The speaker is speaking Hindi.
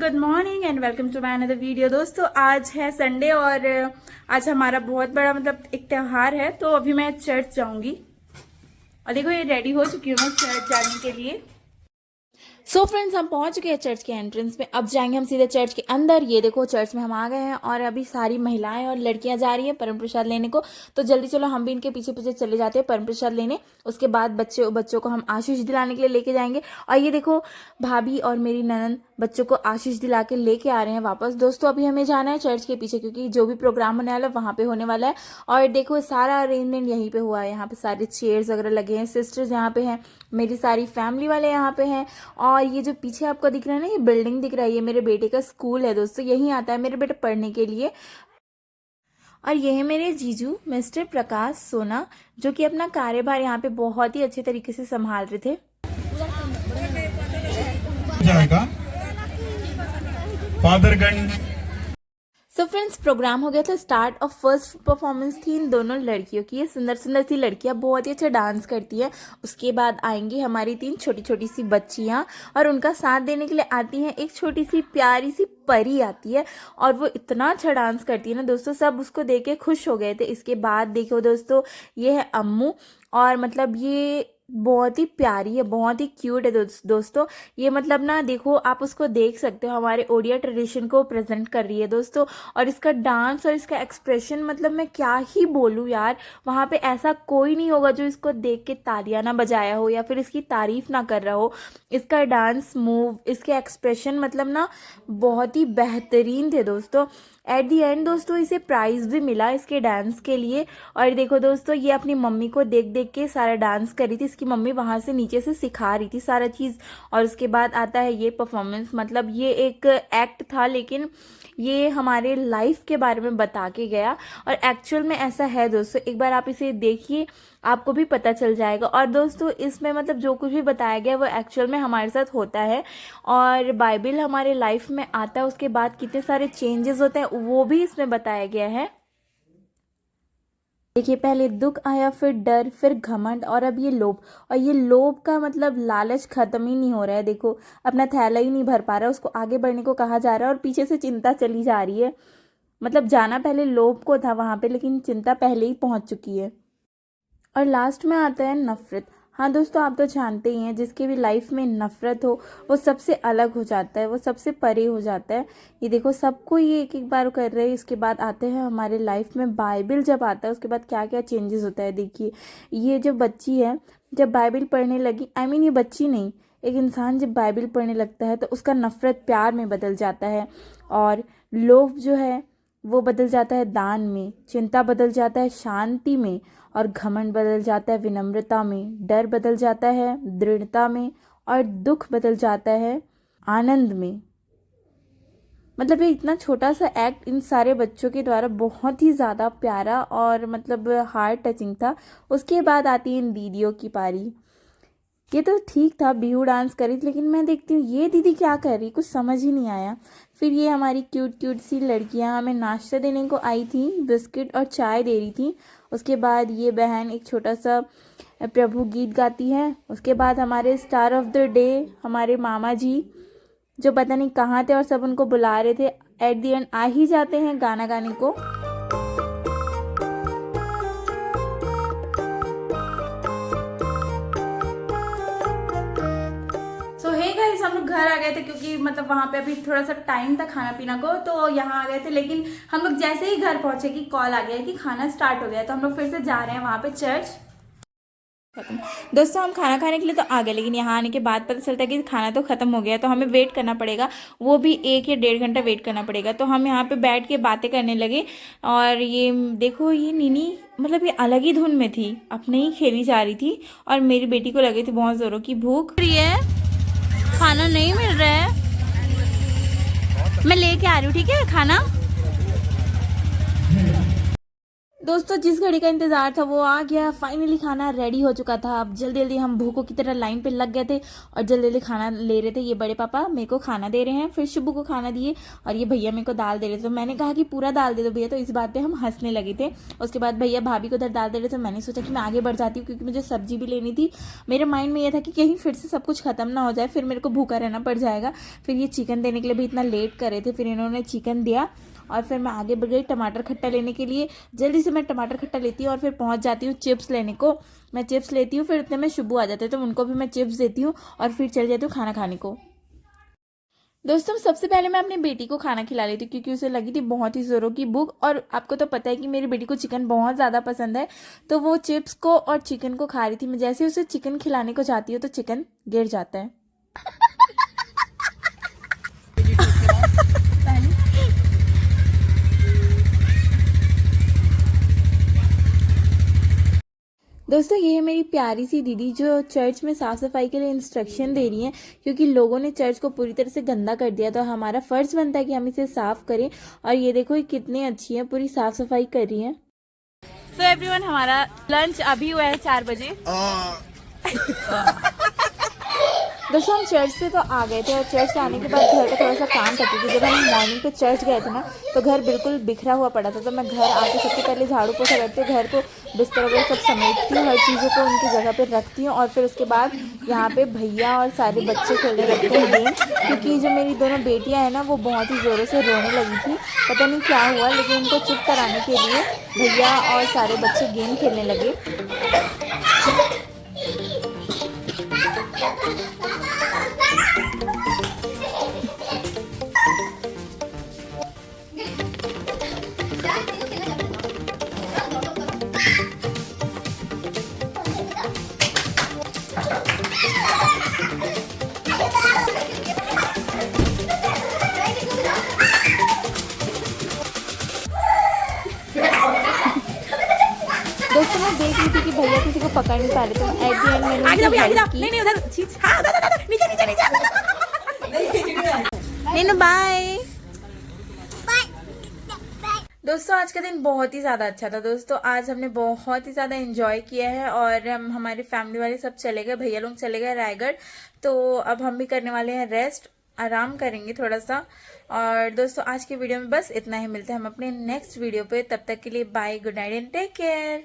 Good morning and welcome to my another video. दोस्तों आज है संडे और आज हमारा बहुत बड़ा एक त्योहार है। तो अभी मैं चर्च जाऊंगी और देखो ये रेडी हो चुकी हूँ मैं चर्च जाने के लिए। सो फ्रेंड्स हम पहुंच चुके हैं चर्च के एंट्रेंस में। अब जाएंगे हम सीधे चर्च के अंदर। ये देखो चर्च में हम आ गए हैं और अभी सारी महिलाएं और लड़कियां जा रही हैं परम प्रसाद लेने को। तो जल्दी चलो हम भी इनके पीछे पीछे चले जाते हैं परम प्रसाद लेने। उसके बाद बच्चों को हम आशीष दिलाने के लिए लेके जाएंगे। और ये देखो भाभी और मेरी ननद बच्चों को आशीष दिला के लेके आ रहे हैं वापस। दोस्तों अभी हमें जाना है चर्च के पीछे क्योंकि जो भी प्रोग्राम होने वाला है वहाँ पे होने वाला है। और देखो सारा अरेंजमेंट यहीं पे हुआ है। यहाँ पे सारे चेयर्स वगैरह लगे हैं। सिस्टर्स यहाँ पे हैं, मेरी सारी फैमिली वाले यहाँ पे हैं। और ये जो पीछे आपको दिख रहा है ना, ये बिल्डिंग दिख रहा है, ये मेरे बेटे का स्कूल है दोस्तों। यहीं आता है मेरे बेटा पढ़ने के लिए। और ये है मेरे जीजू मिस्टर प्रकाश सोना, जो कि अपना कार्यभार यहाँ पे बहुत ही अच्छे तरीके से संभाल रहे थे। जाएगा फादरगंज। सो फ्रेंड्स प्रोग्राम हो गया था स्टार्ट और फर्स्ट परफॉर्मेंस थी इन दोनों लड़कियों की। ये सुंदर सुंदर सी लड़कियां बहुत ही अच्छा डांस करती हैं। उसके बाद आएंगी हमारी 3 छोटी छोटी सी बच्चियां और उनका साथ देने के लिए आती हैं एक छोटी सी प्यारी सी परी आती है। और वो इतना अच्छा डांस करती है ना दोस्तों, सब उसको देख के खुश हो गए थे। इसके बाद देखो दोस्तों ये है अम्मू, और मतलब ये बहुत ही प्यारी है, बहुत ही क्यूट है दोस्तों। ये मतलब ना देखो आप उसको देख सकते हो, हमारे ओडिया ट्रेडिशन को प्रेजेंट कर रही है दोस्तों। और इसका डांस और इसका एक्सप्रेशन मतलब मैं क्या ही बोलूँ यार। वहाँ पे ऐसा कोई नहीं होगा जो इसको देख के तालियां ना बजाया हो या फिर इसकी तारीफ ना कर रहा हो। इसका डांस मूव, इसके एक्सप्रेशन मतलब ना बहुत ही बेहतरीन थे दोस्तों। एट दी एंड दोस्तों इसे प्राइज भी मिला इसके डांस के लिए। और देखो दोस्तों ये अपनी मम्मी को देख देख के सारा डांस कर रही थी। इसकी मम्मी वहां से नीचे से सिखा रही थी सारा चीज। और उसके बाद आता है ये परफॉर्मेंस। मतलब ये एक एक्ट था लेकिन ये हमारे लाइफ के बारे में बता के गया और एक्चुअल में ऐसा है दोस्तों। एक बार आप इसे देखिए, आपको भी पता चल जाएगा। और दोस्तों इसमें मतलब जो कुछ भी बताया गया वो एक्चुअल में हमारे साथ होता है। और बाइबल हमारे लाइफ में आता है, उसके बाद कितने सारे चेंजेस होते हैं वो भी इसमें बताया गया है। देखिए पहले दुख आया, फिर डर, फिर घमंड और अब ये लोभ। और ये लोभ का मतलब लालच खत्म ही नहीं हो रहा है। देखो अपना थैला ही नहीं भर पा रहा है, उसको आगे बढ़ने को कहा जा रहा है और पीछे से चिंता चली जा रही है। मतलब जाना पहले लोभ को था वहां पे, लेकिन चिंता पहले ही पहुंच चुकी है। और लास्ट में आता है नफरत। हाँ दोस्तों आप तो जानते ही हैं, जिसकी भी लाइफ में नफरत हो वो सबसे अलग हो जाता है, वो सबसे परे हो जाता है। ये देखो सबको ये एक एक बार कर रहे हैं। इसके बाद आते हैं हमारे लाइफ में बाइबल जब आता है उसके बाद क्या क्या चेंजेस होता है। देखिए ये जो बच्ची है जब बाइबल पढ़ने लगी, आई मीन ये बच्ची नहीं, एक इंसान जब बाइबल पढ़ने लगता है तो उसका नफरत प्यार में बदल जाता है। और लोभ जो है वो बदल जाता है दान में, चिंता बदल जाता है शांति में, और घमंड बदल जाता है विनम्रता में, डर बदल जाता है दृढ़ता में, और दुख बदल जाता है आनंद में। मतलब ये इतना छोटा सा एक्ट इन सारे बच्चों के द्वारा बहुत ही ज़्यादा प्यारा और मतलब हार्ट टचिंग था। उसके बाद आती है इन दीदियों की पारी। ये तो ठीक था, बिहू डांस करी थी, लेकिन मैं देखती हूँ ये दीदी क्या कर रही, कुछ समझ ही नहीं आया। फिर ये हमारी क्यूट क्यूट सी लड़कियाँ हमें नाश्ता देने को आई थी, बिस्किट और चाय दे रही थी। उसके बाद ये बहन एक छोटा सा प्रभु गीत गाती है। उसके बाद हमारे स्टार ऑफ द डे हमारे मामा जी, जो पता नहीं कहाँ थे और सब उनको बुला रहे थे, एट दी एंड आ ही जाते हैं गाना गाने को। हम लोग घर आ गए थे क्योंकि मतलब वहां पे अभी थोड़ा सा टाइम था खाना पीना को, तो यहाँ आ गए थे। लेकिन हम लोग जैसे ही घर पहुंचे कि कॉल आ गया कि खाना स्टार्ट हो गया, तो हम लोग फिर से जा रहे हैं वहां पे चर्च। दोस्तों हम खाना खाने के लिए तो आ गए, लेकिन यहाँ आने के बाद पता चलता है कि खाना तो खत्म हो गया, तो हमें वेट करना पड़ेगा, वो भी 1 या 1.5 घंटा वेट करना पड़ेगा। तो हम यहाँ पे बैठ के बातें करने लगे। और ये देखो ये नीनी मतलब ये अलग ही धुन में थी, अपने ही खेली जा रही थी। और मेरी बेटी को लगी थी बहुत जोरों की भूख। खाना नहीं मिल रहा है, मैं लेके आ रही हूँ, ठीक है खाना। दोस्तों जिस घड़ी का इंतजार था वो आ गया, फाइनली खाना रेडी हो चुका था। अब जल्दी जल्दी हम भूखों की तरह लाइन पे लग गए थे और जल्दी जल्दी खाना ले रहे थे। ये बड़े पापा मेरे को खाना दे रहे हैं, फिर शुभू को खाना दिए और ये भैया मेरे को दाल दे रहे थे। तो मैंने कहा कि पूरा दाल दे दो भैया, तो इस बात पे हम हंसने लगे थे। उसके बाद भैया भाभी को उधर दाल दे रहे थे। मैंने सोचा कि मैं आगे बढ़ जाती हूँ क्योंकि मुझे सब्जी भी लेनी थी। मेरे माइंड में यह था कि कहीं फिर से सब कुछ खत्म ना हो जाए, फिर मेरे को भूखा रहना पड़ जाएगा। फिर ये चिकन देने के लिए भी इतना लेट कर रहे थे, फिर इन्होंने चिकन दिया और फिर मैं आगे बढ़ गई टमाटर खट्टा लेने के लिए। जल्दी से मैं टमाटर खट्टा लेती हूँ और फिर पहुँच जाती हूँ चिप्स लेने को। मैं चिप्स लेती हूँ, फिर इतने में शुभू आ जाते हैं तो उनको भी मैं चिप्स देती हूँ और फिर चली जाती हूँ खाना खाने को। दोस्तों सबसे पहले मैं अपनी बेटी को खाना खिला लेती हूँ क्योंकि उसे लगी थी बहुत ही ज़ोरों की भूख। और आपको तो पता है कि मेरी बेटी को चिकन बहुत ज़्यादा पसंद है, तो वो चिप्स को और चिकन को खा रही थी। मैं जैसे उसे चिकन खिलाने को जाती हूँ तो चिकन गिर जाता है। दोस्तों ये है मेरी प्यारी सी दीदी जो चर्च में साफ़ सफाई के लिए इंस्ट्रक्शन दे रही हैं क्योंकि लोगों ने चर्च को पूरी तरह से गंदा कर दिया, तो हमारा फ़र्ज़ बनता है कि हम इसे साफ़ करें। और ये देखो ये कितनी अच्छी है, पूरी साफ़ सफाई कर रही हैं। सो एवरीवन हमारा लंच अभी हुआ है 4 बजे। दोस्तों हम चर्च से तो आ गए थे और चर्च से आने के बाद घर का थोड़ा सा काम करती थी। जब हम मॉर्निंग पे चर्च गए थे ना तो घर बिल्कुल बिखरा हुआ पड़ा था, तो मैं घर आके सबसे पहले झाड़ू पोछा करती हूँ, घर को बिस्तर वगैरह सब समेटती हूँ, हर चीज़ों को उनकी जगह पे रखती हूँ। और फिर उसके बाद यहाँ पे भैया और सारे बच्चे खेलने लगते हैं गेम, क्योंकि जो मेरी दोनों बेटियाँ हैं ना वो बहुत ही ज़ोरों से रोने लगी थी। पता नहीं क्या हुआ, लेकिन उनको चुप कराने के लिए भैया और सारे बच्चे गेम खेलने लगे। दोस्तों मैं देख रही थी कि भैया किसी को पकड़ नहीं पा रहे थे, एट द एंड मैंने नहीं उधर नीनू बाय। दोस्तों आज का दिन बहुत ही ज़्यादा अच्छा था। दोस्तों आज हमने बहुत ही ज़्यादा एंजॉय किया है और हम हमारे फैमिली वाले सब चले गए, भैया लोग चले गए रायगढ़। तो अब हम भी करने वाले हैं रेस्ट, आराम करेंगे थोड़ा सा। और दोस्तों आज की वीडियो में बस इतना ही, मिलते हैं हम अपने नेक्स्ट वीडियो पे। तब तक के लिए bye, good night and take care.